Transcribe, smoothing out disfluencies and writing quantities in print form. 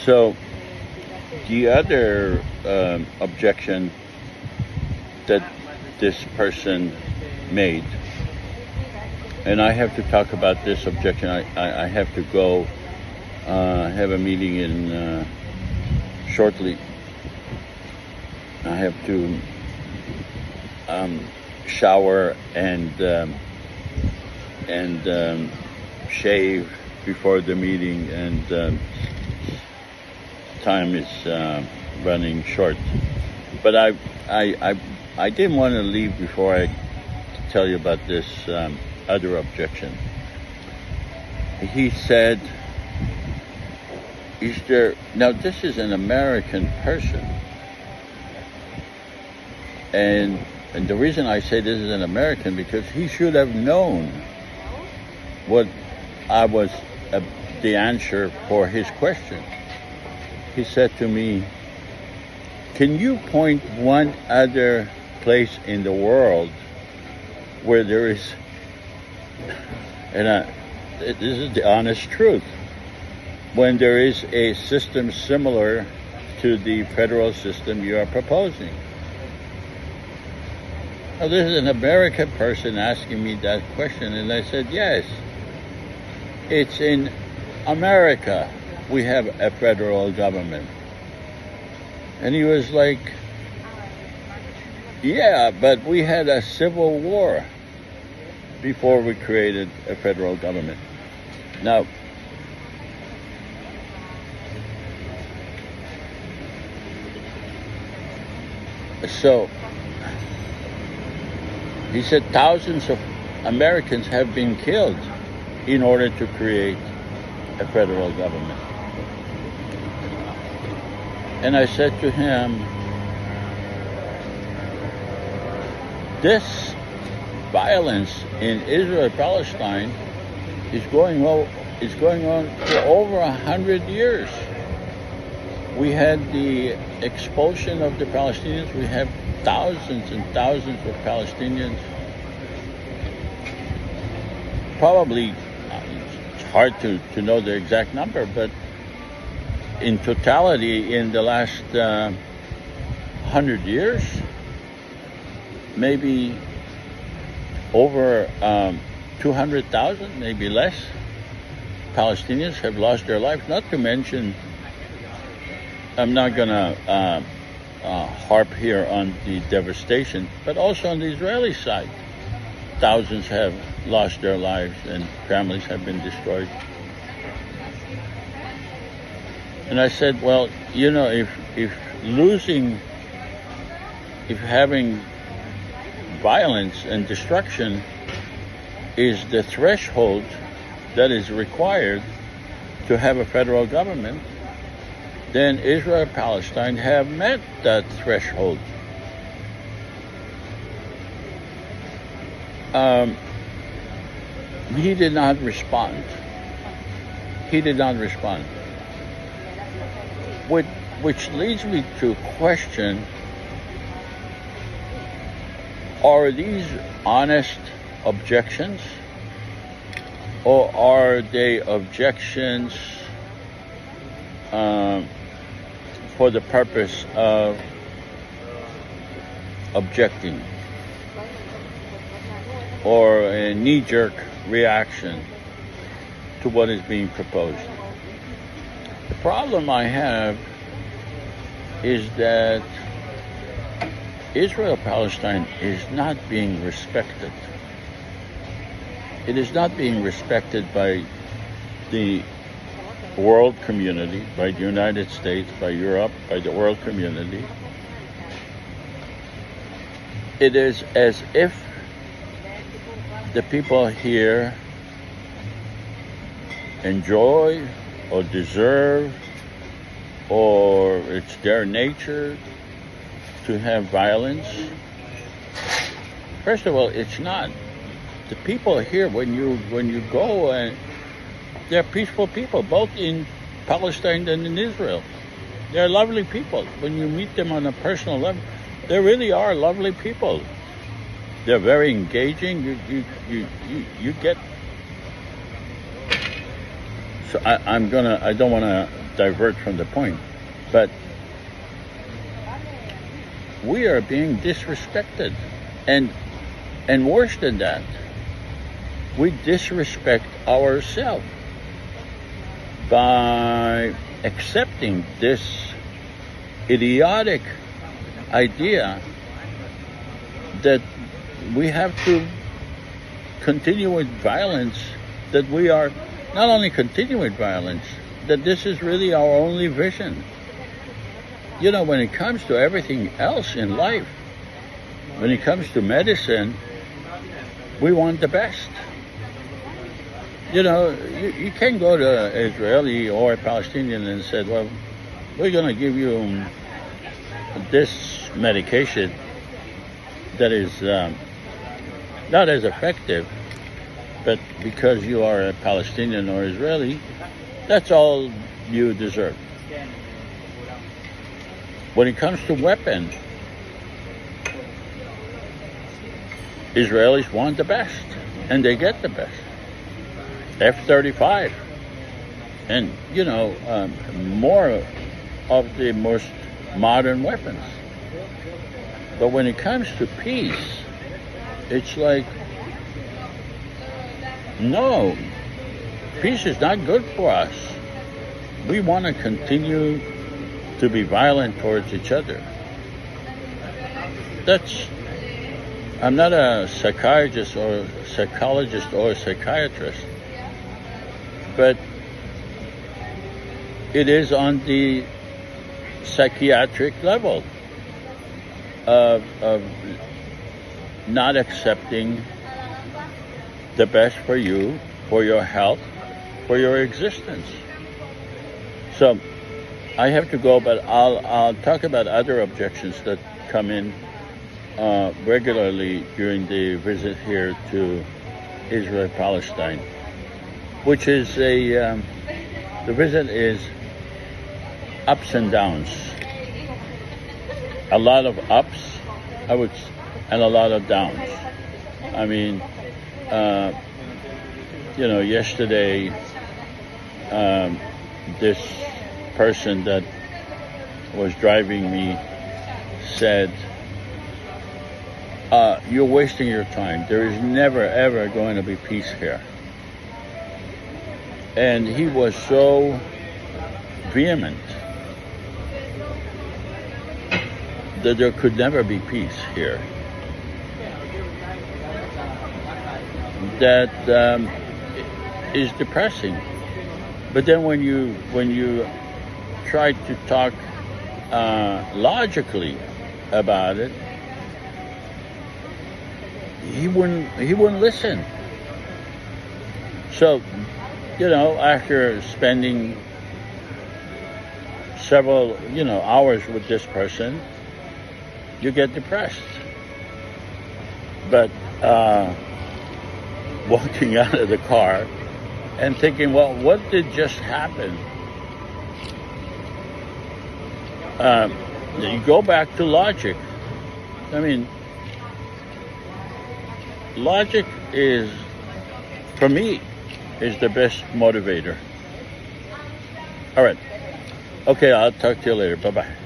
So the other objection that this person made, and I have to talk about this objection. I have to go have a meeting in shortly. I have to shower and shave before the meeting, and time is running short. But I didn't want to leave before I tell you about this other objection. He said, "Is there now? This is an American person, and the reason I say this is an American because he should have known what I was the answer for his question." He said to me, "Can you point one other place in the world where there is," and this is the honest truth, "when there is a system similar to the federal system you are proposing?" Now, this is an American person asking me that question, and I said, yes, it's in America we have a federal government. And he was like, yeah, but we had a civil war before we created a federal government. Now, so he said thousands of Americans have been killed in order to create a federal government. And I said to him, this violence in Israel-Palestine is going on for over 100 years. We had the expulsion of the Palestinians. We have thousands and thousands of Palestinians. Probably, it's hard to know the exact number, but in totality, in the last 100 years, maybe over 200,000, maybe less, Palestinians have lost their lives. Not to mention, I'm not going to harp here on the devastation, but also on the Israeli side. Thousands have lost their lives and families have been destroyed. And I said, well, you know, if having violence and destruction is the threshold that is required to have a federal government, then Israel and Palestine have met that threshold. He did not respond. Which leads me to question, are these honest objections, or are they objections for the purpose of objecting, or a knee-jerk reaction to what is being proposed? The problem I have is that Israel-Palestine is not being respected. It is not being respected by the world community, by the United States, by Europe, by the world community. It is as if the people here enjoy or deserve, or it's their nature to have violence. First of all, it's not. The people here, when you go, and they're peaceful people, both in Palestine and in Israel. They're lovely people. When you meet them on a personal level, they really are lovely people. They're very engaging. You get. So I don't want to divert from the point, but we are being disrespected, and worse than that, we disrespect ourselves by accepting this idiotic idea that we have to continue with violence, that we are not only continue with violence, that this is really our only vision. You know, when it comes to everything else in life, when it comes to medicine, we want the best. You know, you can't go to Israeli or Palestinian and say, well, we're going to give you this medication that is not as effective, but because you are a Palestinian or Israeli, that's all you deserve. When it comes to weapons, Israelis want the best, and they get the best. F-35, and, you know, more of the most modern weapons. But when it comes to peace, it's like, no, peace is not good for us. We want to continue to be violent towards each other. I'm not a psychologist or psychiatrist, but it is on the psychiatric level of not accepting the best for you, for your health, for your existence. So I have to go, but I'll talk about other objections that come in regularly during the visit here to Israel, Palestine, which is the visit is ups and downs. A lot of ups, and a lot of downs. I mean, you know, yesterday, this person that was driving me said, you're wasting your time. There is never, ever going to be peace here. And he was so vehement that there could never be peace here. That is depressing. But then when you try to talk logically about it, he wouldn't listen. So, you know, after spending several, you know, hours with this person, you get depressed. But walking out of the car and thinking, well, what did just happen? You go back to logic. I mean, logic is, for me, is the best motivator. All right. Okay, I'll talk to you later. Bye-bye.